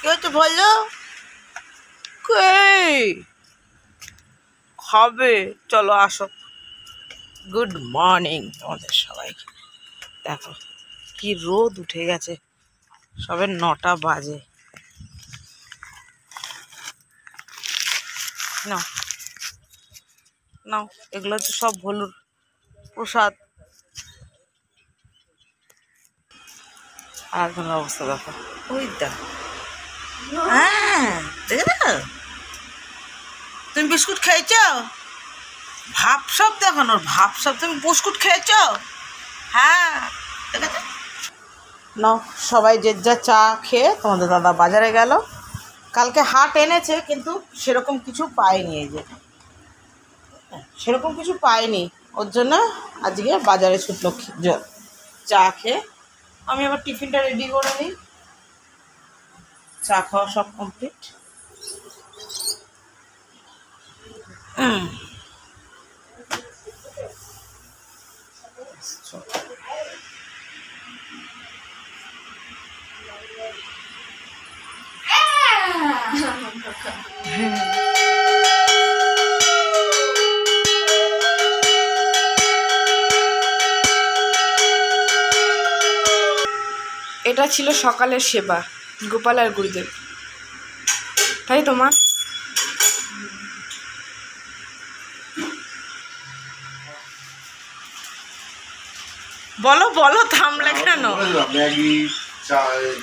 কি হচ্ছে বললো? খাবে, চলো আসো। গুড মর্নিং তোমাদের সবাইকে। দেখো কি রোদ উঠে গেছে, সবে 9টা বাজে। নাও নাও, এগুলো হচ্ছে সব ভলুর প্রসাদ। আর কোনো অবস্থা দেখো, ওই দেখো। হ্যাঁ দেখে দেখো, তুমি বিস্কুট খেয়েছ? ভাবসাব দেখানোর ভাবসাব, তুমি বিস্কুট খেয়েছ? হ্যাঁ দেখেছ। নাও সবাই যে যা চা খেয়ে তোমাদের দাদা বাজারে গেল। কালকে হাট এনেছে কিন্তু সেরকম কিছু পাইনি, এই যে সেরকম কিছু পাইনি, ওর জন্য আজকে বাজারে ছুটলো চা খেয়ে। আমি আবার টিফিনটা রেডি করে নিই। চা খাওয়া সব কমপ্লিট। এটা ছিল সকালের সেবা গোপাল আর গুরুদেব, তাই তোমার বলো বলো, থামলে কেন?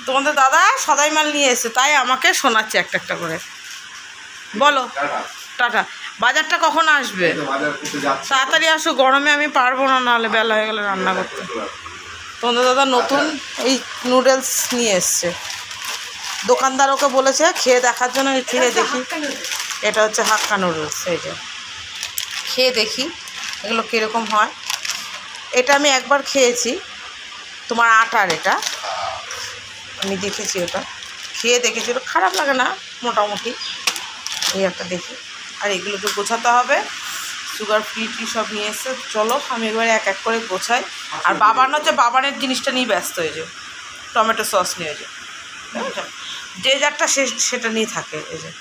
তোমাদের দাদা সদাই মাল নিয়ে এসে, তাই আমাকে শোনাচ্ছে একটা একটা করে। বলো টাটা। বাজারটা কখন আসবে? তাড়াতাড়ি আসো, গরমে আমি পারবো না, নাহলে বেলা হয়ে গেলে রান্না করতে। তোমাদের দাদা নতুন এই নুডলস নিয়ে এসছে, দোকানদার ওকে বলেছে খেয়ে দেখার জন্য। খেয়ে দেখি, এটা হচ্ছে হাক্কা নুডলস। এই যে খেয়ে দেখি এগুলো কীরকম হয়। এটা আমি একবার খেয়েছি, তোমার আটার, এটা আমি দেখেছি, ওটা খেয়ে দেখেছি, ওটা খারাপ লাগে না মোটামুটি। এই একটা দেখি। আর এগুলো তো গোছাতে হবে, সুগার ফ্রি টি সব নিয়ে এসছে। চলো আমি এবারে এক এক করে গোছাই। আর বাবানের জিনিসটা নিয়ে ব্যস্ত হয়ে যায়, টমেটো সস নিয়ে যায়, বুঝেছো? যে যারটা সেটা নিয়ে থাকে। এই যে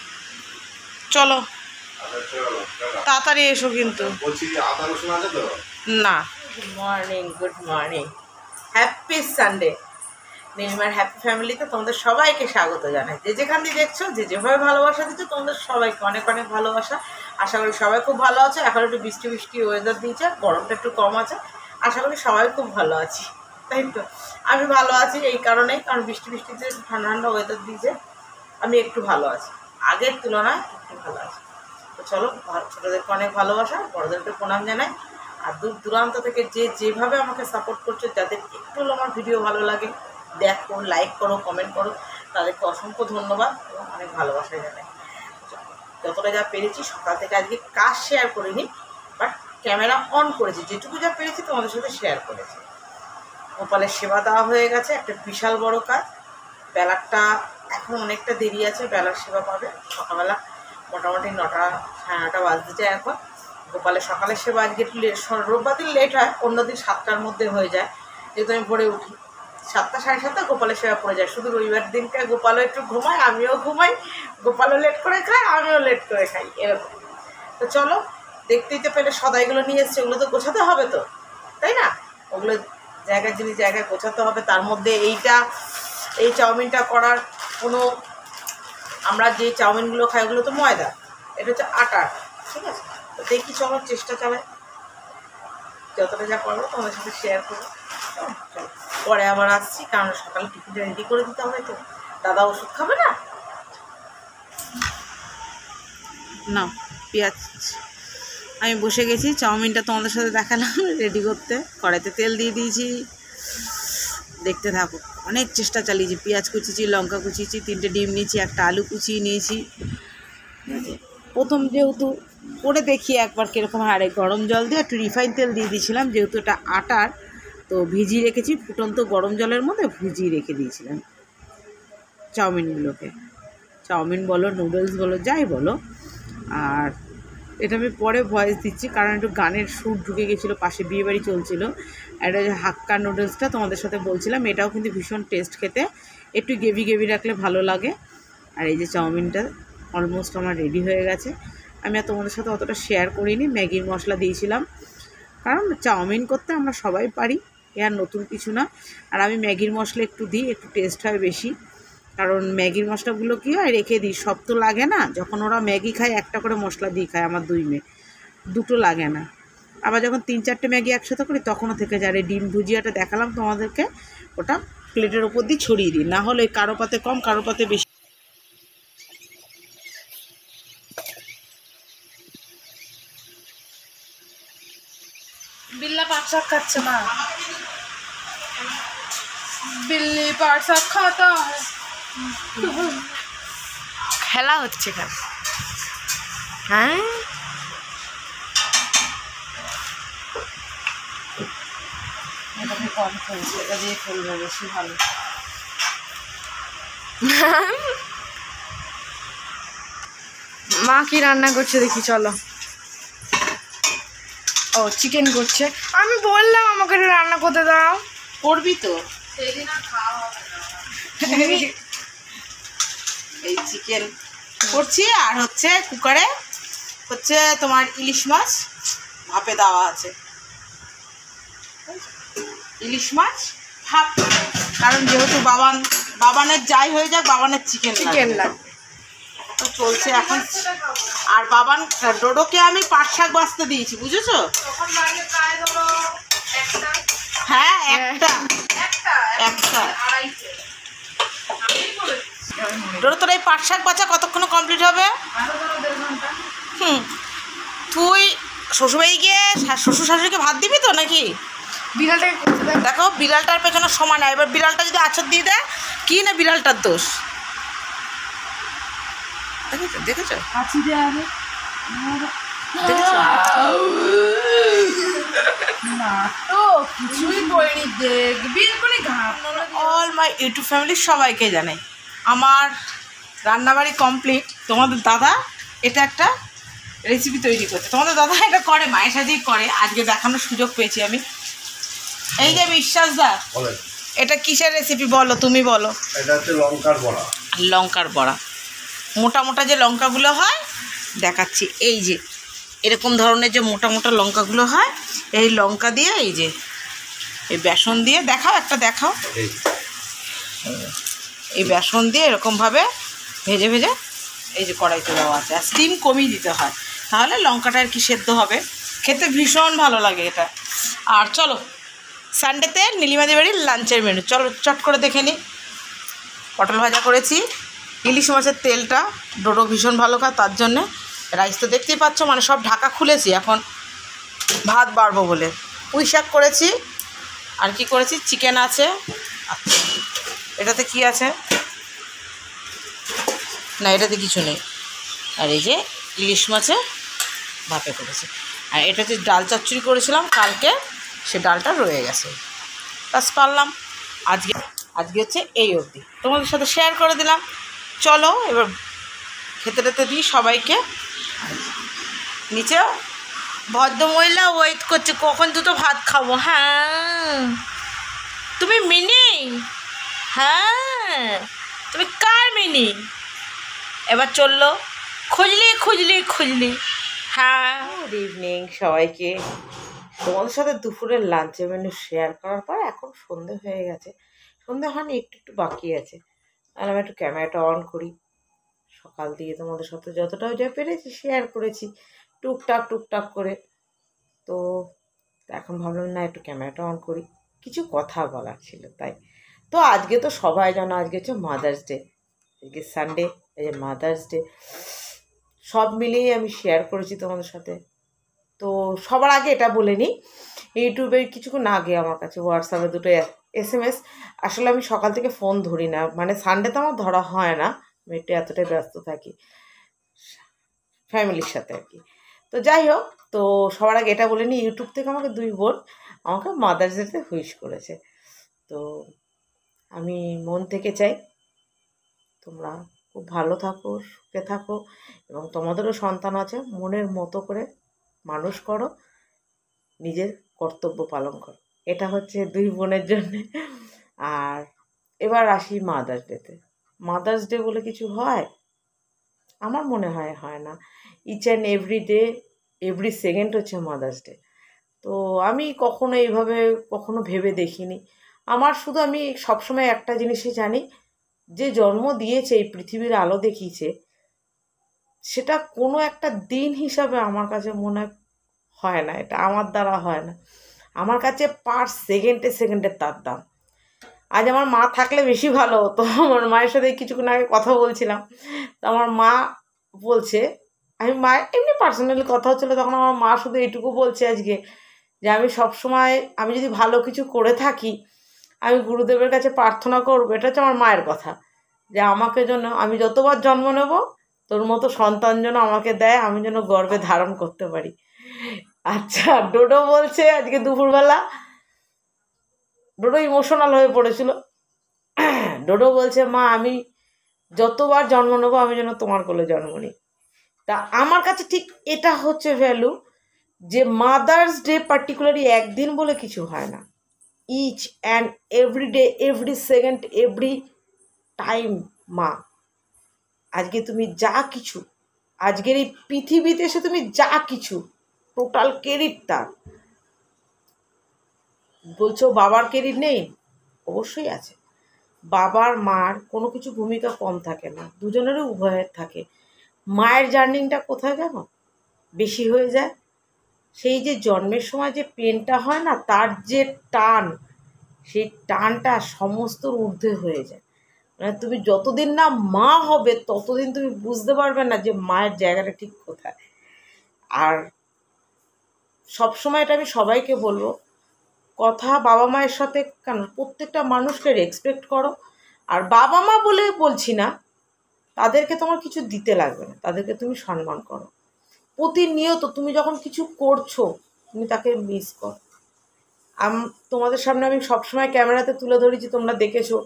চলো তাড়াতাড়ি এসো কিন্তু। না, good morning, good morning, happy Sunday. নীলিমার হ্যাপি ফ্যামিলিতে তোমাদের সবাইকে স্বাগত জানাই। যে যেখান দিয়ে দেখছো, যে যেভাবে ভালোবাসা দিচ্ছ, তোমাদের সবাইকে অনেক অনেক ভালোবাসা। আশা করি সবাই খুব ভালো আছে। এখন একটু বৃষ্টি বৃষ্টি ওয়েদার দিয়েছে, গরমটা একটু কম আছে। আশা করি সবাই খুব ভালো আছি, তাই তো? আমি ভালো আছি এই কারণেই, কারণ বৃষ্টি বৃষ্টিতে ঠান্ডা ঠান্ডা ওয়েদার দিয়েছে, আমি একটু ভালো আছি, আগের তুলনায় একটু ভালো আছি। তো চলো, ছোটোদেরকে অনেক ভালোবাসা, বড়োদেরকে প্রণাম জানাই। আর দূর দূরান্ত থেকে যেভাবে আমাকে সাপোর্ট করছো, যাদের একটু হলো আমার ভিডিও ভালো লাগে, দেখো, লাইক করো, কমেন্ট করো, তাদেরকে অসংখ্য ধন্যবাদ এবং অনেক ভালোবাসা জানাই। যতটা যা পেরেছি, সকাল থেকে আজকে কাজ শেয়ার করিনি, বাট ক্যামেরা অন করেছি, যেটুকু যা পেরেছি তোমাদের সাথে শেয়ার করেছি। গোপালের সেবা দেওয়া হয়ে গেছে, একটা বিশাল বড় কাজ। বেলাটা এখন অনেকটা দেরি আছে, বেলার সেবা পাবে সকালবেলা মোটামুটি 9টা সাড়ে 9টা বাজতে যায় এখন। গোপালের সকালের সেবা আজকে একটু রোববার দিন লেট হয়, অন্যদিন 7টার মধ্যে হয়ে যায়, যেহেতু আমি ভোরে উঠি। 7টা সাড়ে 7টা গোপালের সেবা পড়ে যায়। শুধু রবিবার দিনটা গোপালও একটু ঘুমায়, আমিও ঘুমাই, গোপালও লেট করে খায়, আমিও লেট করে খাই, এরকম। তো চলো, দেখতেই তো পেলে সদাইগুলো নিয়ে এসছে, ওগুলো তো গোছাতে হবে তো, তাই না? ওগুলো জায়গার জিনিস জায়গায় গোছাতে হবে। তার মধ্যে এই চাউমিনটা করার কোনো, আমরা যে চাউমিনগুলো খাই ওগুলো তো ময়দা, এটা হচ্ছে আটার, ঠিক আছে? তো দেখি, চলো চেষ্টা চালাই, যতটা যা করবো তোমাদের সাথে শেয়ার করবো। চলো পরে আবার আসছি, কারণ সকালে টিফিনটা রেডি করে দিতে হবে তো, দাদা ওষুধ খাবে না। না পেঁয়াজ, আমি বসে গেছি, চাউমিনটা তোমাদের সাথে দেখালাম রেডি করতে। কড়াইতে তেল দিয়ে দিয়েছি, দেখতে থাকো। অনেক চেষ্টা চালিয়েছি, পেঁয়াজ কুচিয়েছি, লঙ্কা কুচিয়েছি, 3টে ডিম নিয়েছি, একটা আলু কুচিয়ে নিয়েছি। প্রথম যেহেতু করে দেখি একবার কীরকম হয়, গরম জল দিয়ে একটু রিফাইন তেল দিয়ে দিয়েছিলাম, যেহেতু এটা আটার, তো ভিজিয়ে রেখেছি, ফুটন্ত গরম জলের মধ্যে ভিজিয়ে রেখে দিয়েছিলাম চাউমিনগুলোকে। চাউমিন বলো, নুডলস বলো, যাই বলো। আর এটা আমি পরে ভয়েস দিচ্ছি, কারণ একটু গানের সুর ঢুকে গেছিলো, পাশে বিয়েবাড়ি চলছিল। আর এটা যে হাক্কা নুডলসটা তোমাদের সাথে বলছিলাম, এটাও কিন্তু ভীষণ টেস্ট খেতে, একটু গ্রেভি গ্রেভি রাখলে ভালো লাগে। আর এই যে চাউমিনটা অলমোস্ট আমার রেডি হয়ে গেছে। আমি আর তোমাদের সাথে অতটা শেয়ার করিনি, ম্যাগির মশলা দিয়েছিলাম, কারণ চাউমিন করতে আমরা সবাই পারি, এ আর নতুন কিছু না। আর আমি ম্যাগির মশলা একটু দিই, একটু টেস্ট হয় বেশি, কারণ ম্যাগির মশলাগুলো কী হয় রেখে দিই, সব তো লাগে না। যখন ওরা ম্যাগি খায় একটা করে মশলা দিয়ে খায়, আমার 2 মেয়ে, দুটো লাগে না। আবার যখন 3-4টে ম্যাগি একসাথে করি তখনও থেকে যায়। আর এই ডিম ভুজিয়াটা দেখালাম তোমাদেরকে, ওটা প্লেটের ওপর দিয়ে ছড়িয়ে দিই, না হলে কারো পাতে কম কারো পাতে বেশি। बिल्ला पाक शाक खाচ্ছে না बिल्ली पाक शाक खाता है খেলা হচ্ছে এখানে। হ্যাঁ এটাকে কম খেয়েছি, এটা দিয়ে খেলবে বেশি ভালো। মা কি রান্না করছে দেখি, চলো। ও চিকেন করছে, আমি বললাম আমাকে একটু রান্না করতে দাও। করবি তো, সেদিন আর খাওয়া হবে না। এই চিকেন করছি, আর হচ্ছে কুকারে হচ্ছে তোমার ইলিশ মাছ ভাপে দেওয়া আছে। ইলিশ মাছ ভাপ, কারণ যেহেতু বাবানের যাই হয়ে যাক, বাবানের চিকেন লাগবে তো চলছে এখন। আর বাবান ডোডোকে আমি পাট শাক বাছতে দিয়েছি, বুঝেছো? হ্যাঁ একটা ডোডো, তোর এই পাট শাক বাছা কতক্ষণ কমপ্লিট হবে? তুই শ্বশুরবাড়ি গিয়ে শ্বশুর শাশুড়িকে ভাত দিবি তো নাকি? বিড়ালটাকে দেখো বিড়ালটার পেছনে সমান, এবার বিড়ালটা যদি আছর দিয়ে দেয় কি না বিড়ালটার দোষ, দেখেছো দেখেছো অল মাই ইউটিউব ফ্যামিলির সবাইকে জানাই আমার রান্নাবাড়ি কমপ্লিট। তোমাদের দাদা এটা একটা রেসিপি তৈরি করছে, তোমাদের দাদা এটা করে, মায়ের সাথেই করে, আজকে দেখানোর সুযোগ পেয়েছি আমি। এই যে বিশ্বাস দা, এটা কিসের রেসিপি বলো, তুমি বলো। এটা হচ্ছে লঙ্কার বড়া। লঙ্কার বড়া, মোটা মোটা যে লঙ্কাগুলো হয় দেখাচ্ছি, এই যে এরকম ধরনের যে মোটা মোটা লঙ্কাগুলো হয়, এই লঙ্কা দিয়ে এই যে এই বেসন দিয়ে, দেখাও একটা দেখাও, এই বেসন দিয়ে এরকমভাবে ভেজে ভেজে এই যে কড়াইতে দেওয়া আছে। আর স্টিম কমিয়ে দিতে হয়, তাহলে লঙ্কাটা আর কি সেদ্ধ হবে, খেতে ভীষণ ভালো লাগে এটা। আর চলো সানডেতে নীলিমাদি বাড়ির লাঞ্চের মেনু, চলো চট করে দেখে নিই। পটল ভাজা করেছি, ইলিশ মাছের তেলটা ডোডো ভীষণ ভালো খায়, তার জন্যে রাইস তো দেখতেই পাচ্ছ, মানে সব ঢাকা খুলেছি এখন ভাত বাড়বো বলে। পুঁই শাক করেছি, আর কি করেছি, চিকেন আছে। আচ্ছা এটাতে কি আছে না, এটাতে কিছু নেই। আর এই যে ইলিশ মাছে ভাপে করেছি। আর এটা যে ডাল চচ্চড়ি করেছিলাম কালকে, সে ডালটা রয়ে গেছে, কাজ পারলাম আজকে হচ্ছে এই অবধি, তোমাদের সাথে শেয়ার করে দিলাম। চলো এবার খেতে টেতে দিই সবাইকে। নিচেও ভদ্রমহিলা ওয়েট করছে কখন দুটো ভাত খাবো। হ্যাঁ তুমি মিনি, হ্যাঁ তুমি কার মিনি? এবার চললো খুঁজলি। হ্যাঁ গুড ইভিনিং সবাইকে। তোমাদের সাথে দুপুরের লাঞ্চের মেনু শেয়ার করার পর এখন সন্ধে হয়ে গেছে, সন্ধে হয়নি, একটু বাকি আছে। আর আমি একটু ক্যামেরাটা অন করি, সকাল দিয়ে তোমাদের সাথে যতটাও যা পেরেছি শেয়ার করেছি টুকটাক করে। তো এখন ভাবলাম না একটু ক্যামেরাটা অন করি, কিছু কথা বলার ছিল তাই। তো আজকে তো সবাই জানো আজকে হচ্ছে মাদার্স ডে, আজকে সানডে, এই যে মাদার্স ডে, সব মিলিয়ে আমি শেয়ার করেছি তোমাদের সাথে। তো সবার আগে এটা বলে নিই, ইউটিউবে কিছুক্ষণ আগে আমার কাছে হোয়াটসঅ্যাপে দুটো SMS, আসলে আমি সকাল থেকে ফোন ধরি না, মানে সানডে তো আমার ধরা হয় না, আমি একটু এতটাই ব্যস্ত থাকি ফ্যামিলির সাথে আর কি। তো যাই হোক, তো সবার আগে এটা বলে নিই, ইউটিউব থেকে আমাকে 2 বোন আমাকে মাদার্স ডেতে উইশ করেছে। তো আমি মন থেকে চাই তোমরা খুব ভালো থাকো, সুখে থাকো, এবং তোমাদেরও সন্তান আছে, মনের মতো করে মানুষ করো, নিজের কর্তব্য পালন করো। এটা হচ্ছে দুই বোনের জন্যে। আর এবার আসি মাদার্স ডেতে। মাদার্স ডে বলে কিছু হয়? আমার মনে হয় হয় না। Each and every day, every second হচ্ছে মাদার্স ডে। তো আমি কখনো এইভাবে কখনো ভেবে দেখিনি। আমার শুধু আমি সবসময় একটা জিনিসই জানি, যে জন্ম দিয়েছে, এই পৃথিবীর আলো দেখিয়েছে, সেটা কোনো একটা দিন হিসাবে আমার কাছে মনে হয় না, এটা আমার দ্বারা হয় না। আমার কাছে পার সেকেন্ডে সেকেন্ডে তার দাম। আজ আমার মা থাকলে বেশি ভালো হতো। আমার মায়ের সাথে কিছুক্ষণ আগে কথা বলছিলাম, তো আমার মা বলছে, আমি মায়ের এমনি পার্সোনালি কথা হচ্ছিলো, তখন আমার মা শুধু এইটুকু বলছে আজকে, যে আমি সবসময় আমি যদি ভালো কিছু করে থাকি, আমি গুরুদেবের কাছে প্রার্থনা করবো। এটা হচ্ছে আমার মায়ের কথা, যে আমাকে যেন, আমি যতবার জন্ম নেব তোর মতো সন্তান যেন আমাকে দেয়, আমি যেন গর্বে ধারণ করতে পারি। আচ্ছা, ডোডো বলছে আজকে দুপুরবেলা, ডোডো ইমোশনাল হয়ে পড়েছিল। ডোডো বলছে, মা আমি যতবার জন্ম নেবো আমি যেন তোমার কোলে জন্ম নিই। তা আমার কাছে ঠিক এটা হচ্ছে ভ্যালু, যে মাদার্স ডে পার্টিকুলারলি একদিন বলে কিছু হয় না। Each and every day, every second, every time মা। আজকে তুমি যা কিছু, আজকের এই পৃথিবীতে এসে তুমি যা কিছু, টোটাল ক্রেডিট তার। বলছো বাবার ক্রেডিট নেই? অবশ্যই আছে। বাবার মার কোনো কিছু ভূমিকা কম থাকে না, দুজনেরই উভয়ের থাকে। মায়ের জার্নিংটা কোথায় জানো বেশি হয়ে যায়? সেই যে জন্মের সময় যে পেনটা হয় না, তার যে টান, সেই টানটা সমস্ত ঊর্ধ্বে হয়ে যায়। মানে তুমি যতদিন না মা হবে ততদিন তুমি বুঝতে পারবে না যে মায়ের জায়গাটা ঠিক কোথায়। আর সবসময় এটা আমি সবাইকে বলবো, কথা বাবা মায়ের সাথে কেন, প্রত্যেকটা মানুষকে রেসপেক্ট করো। আর বাবা মা বলে বলছি না, তাদেরকে তোমার কিছু দিতে লাগবে না, তাদেরকে তুমি সম্মান করো। প্রতিনিয়ত তুমি যখন কিছু করছো, তুমি তাকে মিস করো। তোমাদের সামনে আমি সবসময় ক্যামেরাতে তুলে ধরেছি, তোমরা দেখেছো,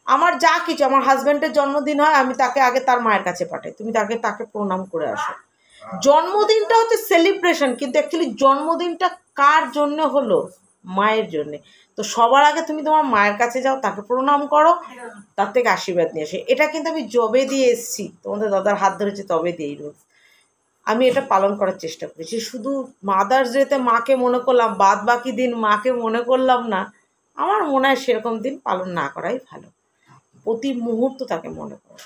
আমার যা কিছু, আমার হাজব্যান্ডের জন্মদিন হয়, আমি তাকে আগে তার মায়ের কাছে পাঠাই, তুমি তাকে প্রণাম করে আসো। জন্মদিনটা হচ্ছে সেলিব্রেশন, কিন্তু অ্যাকচুয়ালি জন্মদিনটা কার জন্য হলো? মায়ের জন্যে। তো সবার আগে তুমি তোমার মায়ের কাছে যাও, তাকে প্রণাম করো, তার থেকে আশীর্বাদ নিয়ে আসে। এটা কিন্তু আমি জবে দিয়ে এসেছি, তোমাদের দাদার হাত ধরেছে তবে দিয়েই রোজ আমি এটা পালন করার চেষ্টা করেছি। শুধু মাদার্স ডেতে মাকে মনে করলাম, বাদ বাকি দিন মাকে মনে করলাম না, আমার মনে হয় সেরকম দিন পালন না করাই ভালো। প্রতি মুহূর্ত তাকে মনে করো।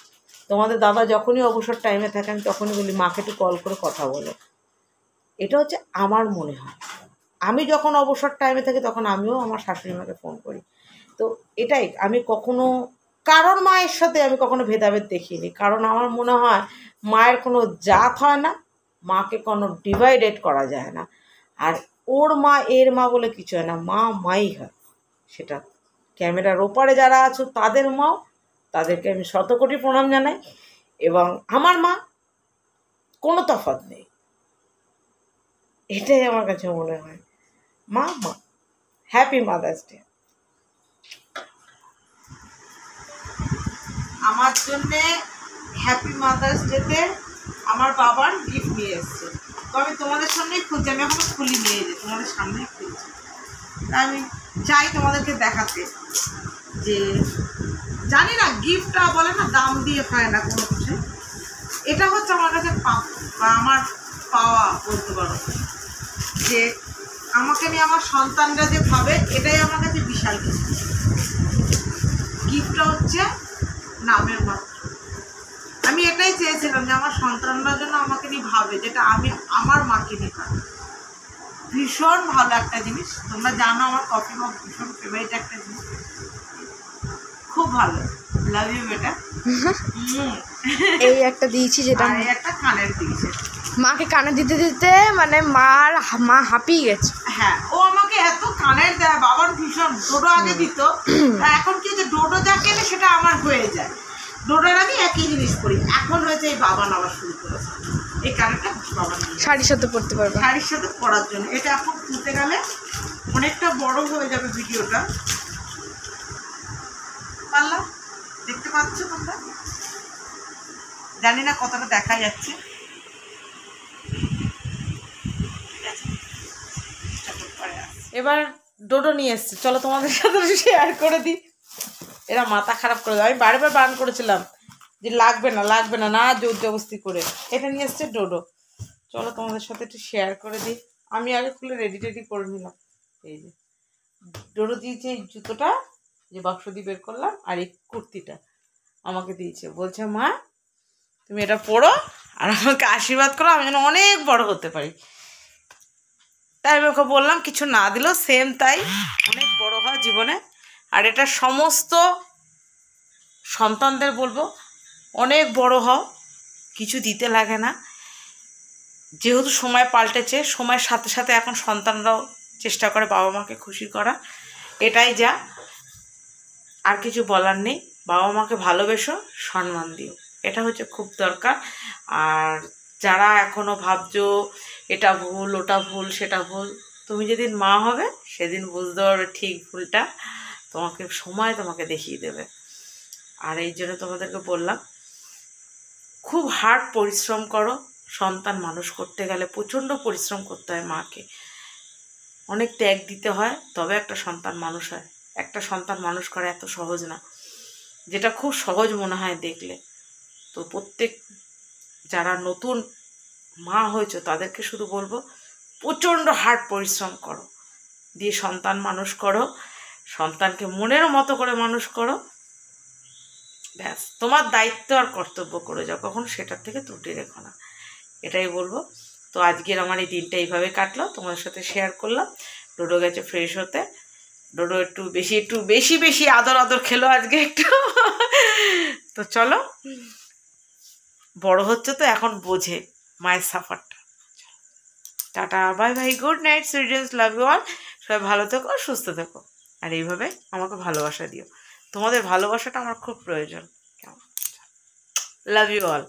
তোমাদের দাদা যখনই অবসর টাইমে থাকেন তখনই বলি, মাকে একটু কল করে কথা বলো। এটা হচ্ছে আমার মনে হয়, আমি যখন অবসর টাইমে থাকি তখন আমিও আমার শাশুড়ি মাকে ফোন করি। তো এটাই, আমি কখনো কারোর মায়ের সাথে আমি কখনো ভেদাভেদ দেখিনি, কারণ আমার মনে হয় মায়ের কোনো জাত হয় না, মাকে কোনো ডিভাইডেড করা যায় না। আর ওর মা এর মা বলে কিছু হয় না, মা মাই হয়। সেটা ক্যামেরার ওপারে যারা আছো তাদের মাও, তাদেরকে আমি শতকোটি প্রণাম জানাই। এবং আমার মা, কোনো তফাৎ নেই, এটাই আমার কাছে মনে হয়। মা মা। Happy mother's day. আমার জন্যে হ্যাপি মাদার্স ডেতে আমার বাবার গিফট নিয়ে এসছে। তো আমি তোমাদের সামনেই খুলছি, আমি এখনো খুলি নিয়ে যে তোমাদের সামনেই খুলছি। আমি চাই তোমাদেরকে দেখাতে, যে জানি না গিফটটা বলে না দাম দিয়ে হয় না কোনো কিছু, এটা হচ্ছে আমার কাছে আমার পাওয়া বলতে পারো, যে আমাকে নিয়ে আমার সন্তানরা যে ভাবে, এটাই আমার কাছে বিশাল কিছু। গিফটটা হচ্ছে নামের মাত্র। আমি এটাই চেয়েছিলাম যে আমার সন্তানরা যেন আমাকে নিয়ে ভাবে, যেটা আমি আমার মাকে নিয়ে ভাবি। ভীষণ ভালো একটা জিনিস, তোমরা জানো আমার কফি মগ ভীষণ ফেভারিট একটা জিনিস, খুব ভালো। লাভ ইউ বেটা। এই একটা দিয়েছি, যেটা এই একটা কানের দিয়েছে, মাকে কানে দিতে দিতে মানে মা হাঁপিয়ে গেছে। হ্যাঁ, ও আমাকে এত কানের দেয়, বাবার ভীষণ। ডোডো আগে দিত, এখন কি যে ডোডো যা কেনে সেটা আমার হয়ে যায়। ডোডোর আমি একই জিনিস করি, এখন হয়েছে এই বাবা নেওয়া শুরু করেছে। এই কানেরটা বাবা নিয়ে শাড়ির সাথে পরতে পারবে, শাড়ির সাথে পরার জন্য। এটা এখন খুলতে গেলে অনেকটা বড় হয়ে যাবে ভিডিওটা। পারলাম, দেখতে পাচ্ছ তোমরা? জানি না কতটা দেখা যাচ্ছে। এবার ডোডো নিয়ে এসছে, চলো তোমাদের সাথে শেয়ার করে দিই। এরা মাথা খারাপ করে দেয়, আমি বারবার বারণ করেছিলাম যে লাগবে না লাগবে না, না জোর জবস্তি করে। এটা নিয়ে এসছে ডোডো, চলো তোমাদের সাথে একটু শেয়ার করে দিই। আমি আগে খুলে রেডি টেডি করে নিলাম। এই যে ডোডো দিয়েছে এই জুতোটা, যে বাক্স দিয়ে বের করলাম, আর এই কুর্তিটা আমাকে দিয়েছে, বলছে মা তুমি এটা পরো আর আমাকে আশীর্বাদ করো, আমি যেন অনেক বড় হতে পারি। তাই আমি ওকে বললাম কিছু না দিলেও সেম তাই, অনেক বড় হয় জীবনে। আর এটা সমস্ত সন্তানদের বলবো, অনেক বড় হও, কিছু দিতে লাগে না। যেহেতু সময় পাল্টেছে, সময়ের সাথে সাথে এখন সন্তানরাও চেষ্টা করে বাবা মাকে খুশি করা, এটাই যা, আর কিছু বলার নেই। বাবা মাকে ভালোবেসো, সম্মান দিও, এটা হচ্ছে খুব দরকার। আর যারা এখনও ভাবছো এটা ভুল ওটা ভুল সেটা ভুল, তুমি যেদিন মা হবে সেদিন বুঝতে পারবে ঠিক ভুলটা, তোমাকে সময় তোমাকে দেখিয়ে দেবে। আর এই জন্য তোমাদেরকে বললাম খুব হার্ড পরিশ্রম করো। সন্তান মানুষ করতে গেলে প্রচণ্ড পরিশ্রম করতে হয়, মাকে অনেক ত্যাগ দিতে হয়, তবে একটা সন্তান মানুষ হয়। একটা সন্তান মানুষ করা এত সহজ না, যেটা খুব সহজ মনে হয় দেখলে। তো প্রত্যেক যারা নতুন মা হয়েছে তাদেরকে শুধু বলবো প্রচণ্ড হার্ড পরিশ্রম করো, দিয়ে সন্তান মানুষ করো, সন্তানকে মনের মতো করে মানুষ করো, ব্যাস তোমার দায়িত্ব আর কর্তব্য করে যাও, কখনো সেটার থেকে ত্রুটি রেখো না, এটাই বলবো। তো আজকের আমার এই দিনটা এইভাবে কাটলো, তোমাদের সাথে শেয়ার করলাম। ডোডো গেছে ফ্রেশ হতে, ডোডো একটু বেশি আদর খেলো আজকে একটু। তো চলো, বড় হচ্ছে তো এখন বোঝে মায়ের সাফারটা। Tata, bye bye, good night, সুইডেন্স, লাভ ইউ অল। সবাই ভালো থেকো, সুস্থ থেকো, আর এইভাবে আমাকে ভালোবাসা দিও। তোমাদের ভালোবাসাটা আমার খুব প্রয়োজন। Love you all.